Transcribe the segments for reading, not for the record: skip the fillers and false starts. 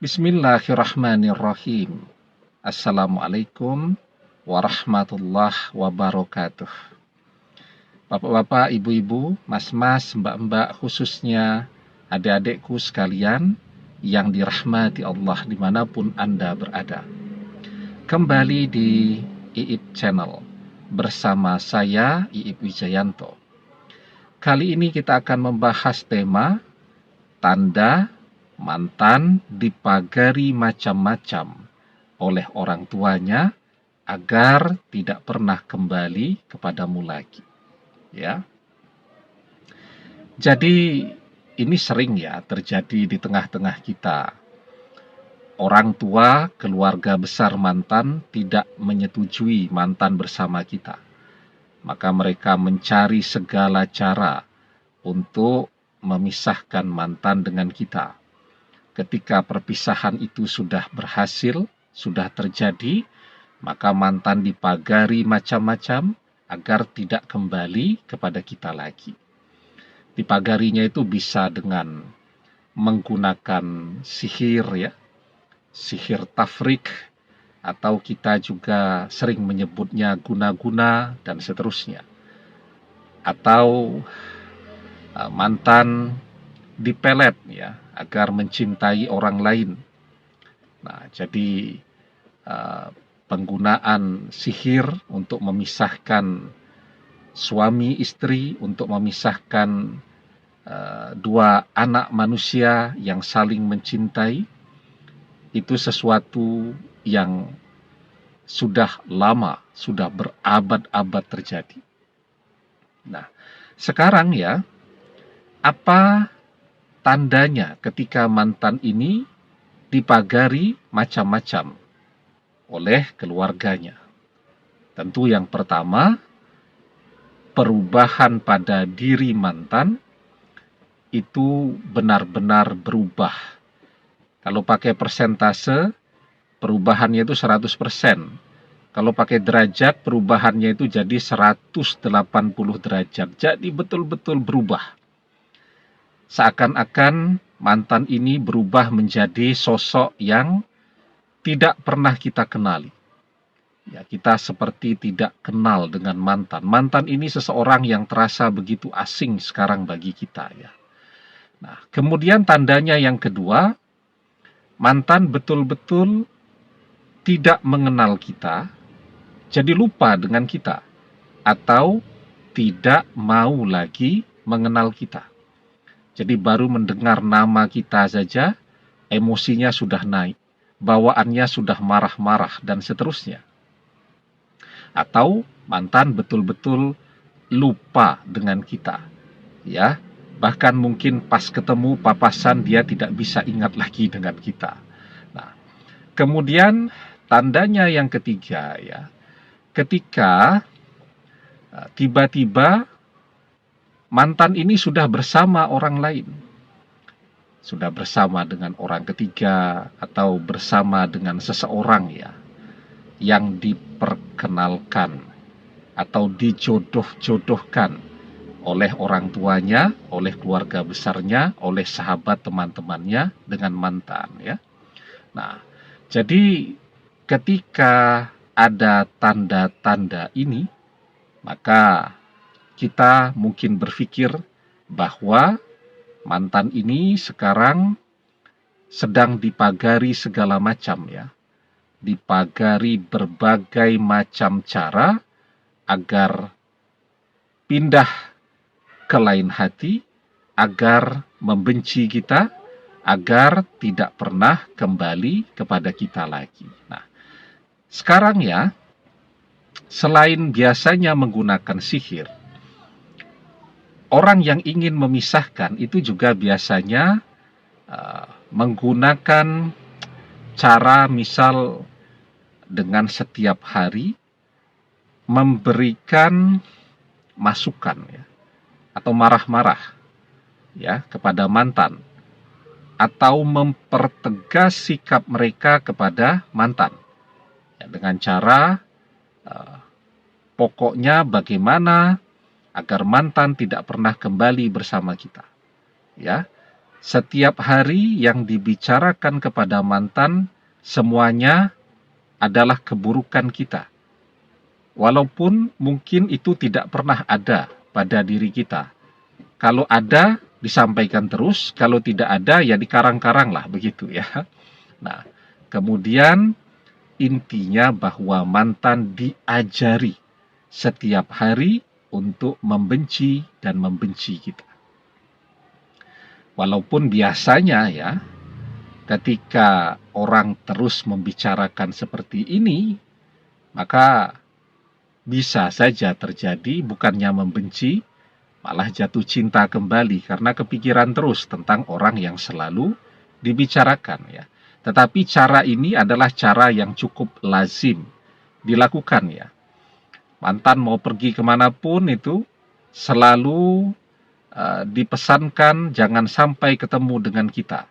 Bismillahirrahmanirrahim. Assalamualaikum warahmatullahi wabarakatuh. Bapak-bapak, ibu-ibu, mas-mas, mbak-mbak, khususnya adik-adikku sekalian yang dirahmati Allah dimanapun Anda berada. Kembali di Iip Channel bersama saya, Iip Wijayanto. Kali ini kita akan membahas tema tanda mantan dipagari macam-macam oleh orang tuanya agar tidak pernah kembali kepadamu lagi. Ya. Jadi ini sering ya terjadi di tengah-tengah kita. Orang tua, keluarga besar mantan tidak menyetujui mantan bersama kita. Maka mereka mencari segala cara untuk memisahkan mantan dengan kita. Ketika perpisahan itu sudah berhasil, sudah terjadi, maka mantan dipagari macam-macam agar tidak kembali kepada kita lagi. Dipagarinya itu bisa dengan menggunakan sihir ya, sihir tafrik, atau kita juga sering menyebutnya guna-guna dan seterusnya. Atau mantan dipelet ya, agar mencintai orang lain. Nah, jadi penggunaan sihir untuk memisahkan suami istri, untuk memisahkan dua anak manusia yang saling mencintai, itu sesuatu yang sudah lama, sudah berabad-abad terjadi. Nah, sekarang ya, apa tandanya ketika mantan ini dipagari macam-macam oleh keluarganya? Tentu yang pertama, perubahan pada diri mantan itu benar-benar berubah. Kalau pakai persentase, perubahannya itu 100%. Kalau pakai derajat, perubahannya itu jadi 180 derajat. Jadi betul-betul berubah. Seakan-akan mantan ini berubah menjadi sosok yang tidak pernah kita kenali. Ya, kita seperti tidak kenal dengan mantan. Mantan ini seseorang yang terasa begitu asing sekarang bagi kita ya. Nah, kemudian tandanya yang kedua, mantan betul-betul tidak mengenal kita, jadi lupa dengan kita, atau tidak mau lagi mengenal kita. Jadi baru mendengar nama kita saja, emosinya sudah naik, bawaannya sudah marah-marah, dan seterusnya. Atau mantan betul-betul lupa dengan kita. Ya, bahkan mungkin pas ketemu papasan dia tidak bisa ingat lagi dengan kita. Nah, kemudian tandanya yang ketiga ya, ketika tiba-tiba mantan ini sudah bersama orang lain, sudah bersama dengan orang ketiga, atau bersama dengan seseorang ya, yang diperkenalkan atau dijodoh-jodohkan oleh orang tuanya, oleh keluarga besarnya, oleh sahabat teman-temannya dengan mantan ya. Nah, jadi ketika ada tanda-tanda ini, maka kita mungkin berpikir bahwa mantan ini sekarang sedang dipagari segala macam ya. Dipagari berbagai macam cara agar pindah ke lain hati, agar membenci kita, agar tidak pernah kembali kepada kita lagi. Nah, sekarang ya, selain biasanya menggunakan sihir, orang yang ingin memisahkan itu juga biasanya menggunakan cara misal dengan setiap hari memberikan masukan ya, atau marah-marah ya kepada mantan, atau mempertegas sikap mereka kepada mantan ya, dengan cara pokoknya bagaimana agar mantan tidak pernah kembali bersama kita. Ya, Setiap hari yang dibicarakan kepada mantan, semuanya adalah keburukan kita. Walaupun mungkin itu tidak pernah ada pada diri kita. Kalau ada, disampaikan terus. Kalau tidak ada, ya dikarang-karang lah, begitu ya. Nah, kemudian intinya bahwa mantan diajari setiap hari untuk membenci dan membenci kita. Walaupun biasanya ya, ketika orang terus membicarakan seperti ini, maka bisa saja terjadi bukannya membenci, malah jatuh cinta kembali karena kepikiran terus tentang orang yang selalu dibicarakan ya. Tetapi cara ini adalah cara yang cukup lazim dilakukan ya. Mantan mau pergi kemanapun itu selalu dipesankan jangan sampai ketemu dengan kita.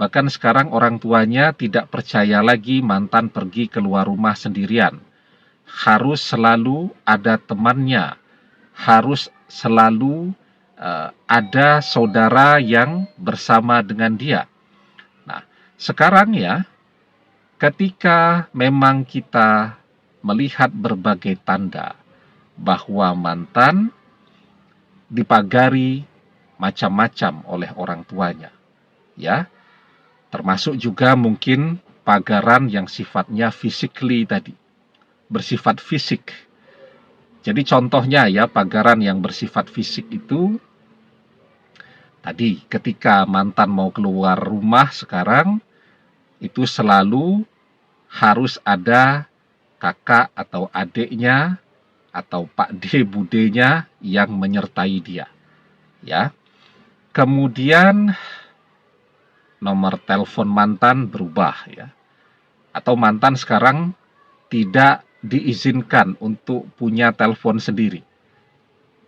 Bahkan sekarang orang tuanya tidak percaya lagi mantan pergi keluar rumah sendirian. Harus selalu ada temannya, harus selalu ada saudara yang bersama dengan dia. Nah, sekarang ya, ketika memang kita melihat berbagai tanda bahwa mantan dipagari macam-macam oleh orang tuanya, ya, termasuk juga mungkin pagaran yang sifatnya physically tadi, bersifat fisik. Jadi contohnya ya, pagaran yang bersifat fisik itu tadi ketika mantan mau keluar rumah sekarang itu selalu harus ada kakak atau adiknya atau Pak D budenya yang menyertai dia. Ya. Kemudian nomor telepon mantan berubah ya. Atau mantan sekarang tidak diizinkan untuk punya telepon sendiri.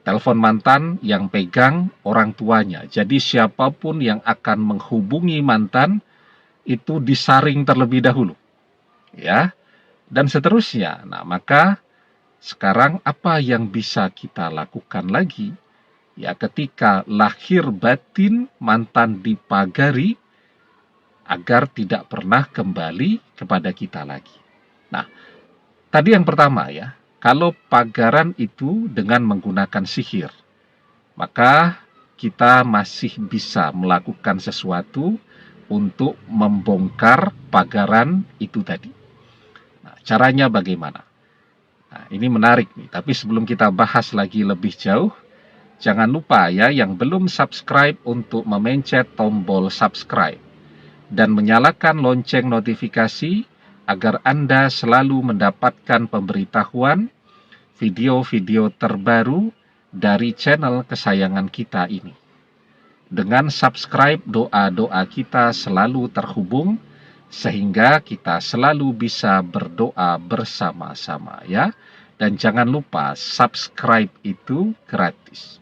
Telepon mantan yang pegang orang tuanya. Jadi siapapun yang akan menghubungi mantan itu disaring terlebih dahulu. Ya. Dan seterusnya. Nah, maka sekarang apa yang bisa kita lakukan lagi? Ya, ketika lahir batin mantan dipagari agar tidak pernah kembali kepada kita lagi. Nah, tadi yang pertama ya, kalau pagaran itu dengan menggunakan sihir, maka kita masih bisa melakukan sesuatu untuk membongkar pagaran itu tadi. Nah, caranya bagaimana? Nah, ini menarik nih, tapi sebelum kita bahas lagi lebih jauh, jangan lupa ya yang belum subscribe untuk memencet tombol subscribe dan menyalakan lonceng notifikasi agar Anda selalu mendapatkan pemberitahuan video-video terbaru dari channel kesayangan kita ini. Dengan subscribe, doa-doa kita selalu terhubung sehingga kita selalu bisa berdoa bersama-sama ya. Dan jangan lupa subscribe itu gratis.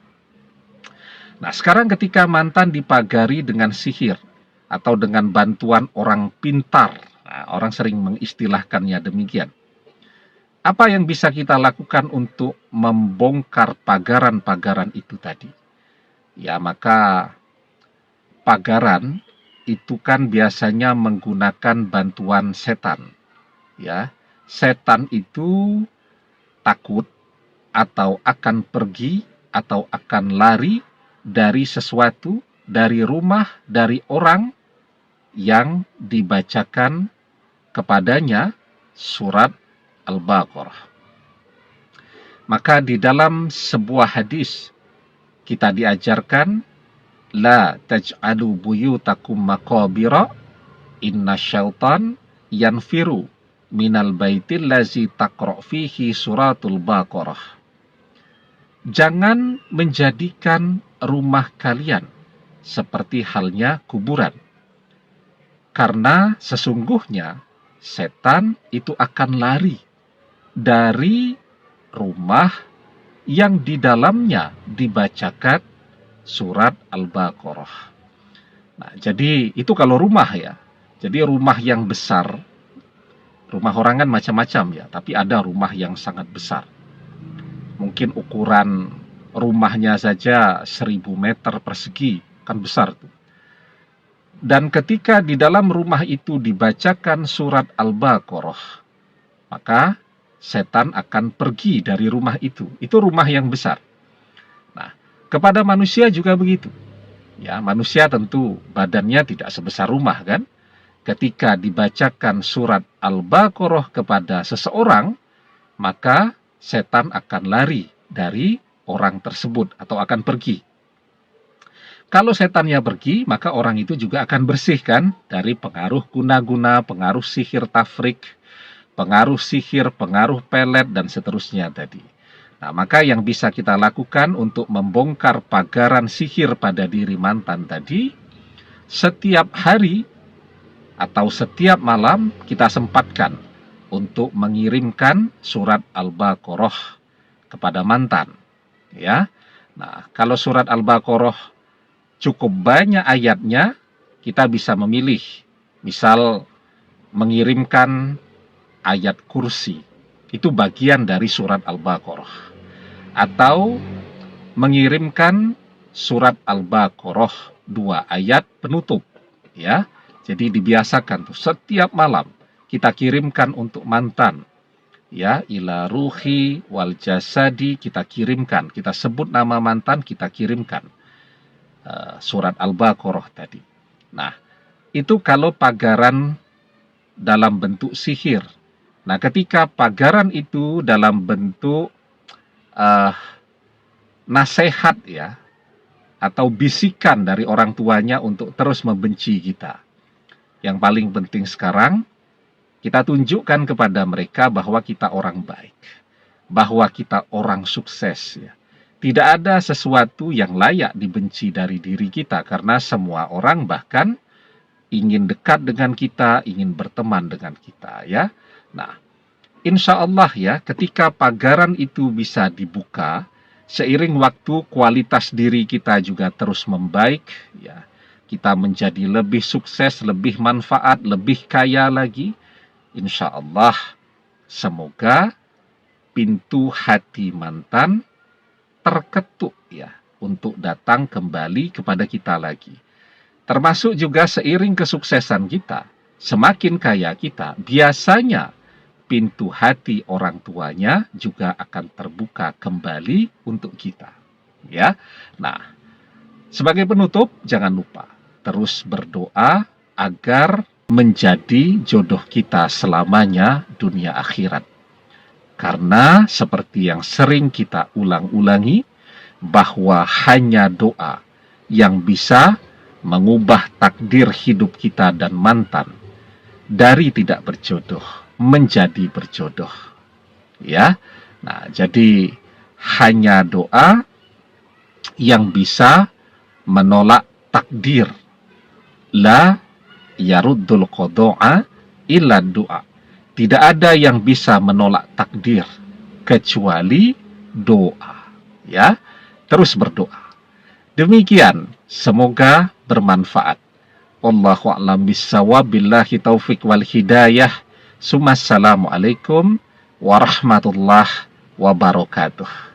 Nah, sekarang ketika mantan dipagari dengan sihir atau dengan bantuan orang pintar, nah, orang sering mengistilahkannya demikian. Apa yang bisa kita lakukan untuk membongkar pagaran-pagaran itu tadi? Ya, maka pagaran itu kan biasanya menggunakan bantuan setan. Ya, setan itu takut atau akan pergi atau akan lari dari sesuatu, dari rumah, dari orang yang dibacakan kepadanya surat Al-Baqarah. Maka di dalam sebuah hadis kita diajarkan la taj'alu buyutakum maqabira inna syaitan yanfiru minal baitil lazi taqra' fihi suratul Baqarah. Jangan menjadikan rumah kalian seperti halnya kuburan. Karena sesungguhnya setan itu akan lari dari rumah yang di dalamnya dibacakan surat Al-Baqarah. Nah, jadi itu kalau rumah ya. Jadi rumah yang besar, rumah orang kan macam-macam ya, tapi ada rumah yang sangat besar. Mungkin ukuran rumahnya saja 1000 meter persegi, kan besar tuh. Dan ketika di dalam rumah itu dibacakan surat Al-Baqarah, maka setan akan pergi dari rumah itu. Itu rumah yang besar. Nah, kepada manusia juga begitu. Ya, manusia tentu badannya tidak sebesar rumah kan. Ketika dibacakan surat Al-Baqarah kepada seseorang, maka setan akan lari dari orang tersebut atau akan pergi. Kalau setannya pergi, maka orang itu juga akan bersihkan dari pengaruh guna-guna, pengaruh sihir tafrik, pengaruh sihir, pengaruh pelet, dan seterusnya tadi. Nah, maka yang bisa kita lakukan untuk membongkar pagaran sihir pada diri mantan tadi, setiap hari atau setiap malam kita sempatkan untuk mengirimkan surat Al-Baqarah kepada mantan. Ya, nah kalau surat Al-Baqarah cukup banyak ayatnya, kita bisa memilih. Misal mengirimkan ayat kursi, itu bagian dari surat Al-Baqarah. Atau mengirimkan surat Al-Baqarah 2 ayat penutup. Ya, jadi dibiasakan tuh setiap malam kita kirimkan untuk mantan. Ya, ila ruhi wal jasadi kita kirimkan. Kita sebut nama mantan, kita kirimkan surat Al-Baqarah tadi. Nah, itu kalau pagaran dalam bentuk sihir. Nah, ketika pagaran itu dalam bentuk nasihat ya, atau bisikan dari orang tuanya untuk terus membenci kita. Yang paling penting sekarang, kita tunjukkan kepada mereka bahwa kita orang baik, bahwa kita orang sukses ya. Tidak ada sesuatu yang layak dibenci dari diri kita, karena semua orang bahkan ingin dekat dengan kita, ingin berteman dengan kita ya. Nah, insya Allah ya, ketika pagaran itu bisa dibuka, seiring waktu kualitas diri kita juga terus membaik ya. Kita menjadi lebih sukses, lebih manfaat, lebih kaya lagi. Insya Allah, semoga pintu hati mantan terketuk ya untuk datang kembali kepada kita lagi. Termasuk juga seiring kesuksesan kita, semakin kaya kita, biasanya pintu hati orang tuanya juga akan terbuka kembali untuk kita. Ya. Nah, sebagai penutup jangan lupa terus berdoa agar menjadi jodoh kita selamanya dunia akhirat. Karena seperti yang sering kita ulang-ulangi, bahwa hanya doa yang bisa mengubah takdir hidup kita dan mantan dari tidak berjodoh menjadi berjodoh. Ya. Nah, jadi hanya doa yang bisa menolak takdir. La yaruddul qada'a illa du'a. Tidak ada yang bisa menolak takdir kecuali doa. Ya, terus berdoa. Demikian, semoga bermanfaat. Wallahu a'lam bissawab, billahi taufik wal hidayah. Assalamualaikum warahmatullahi wabarakatuh.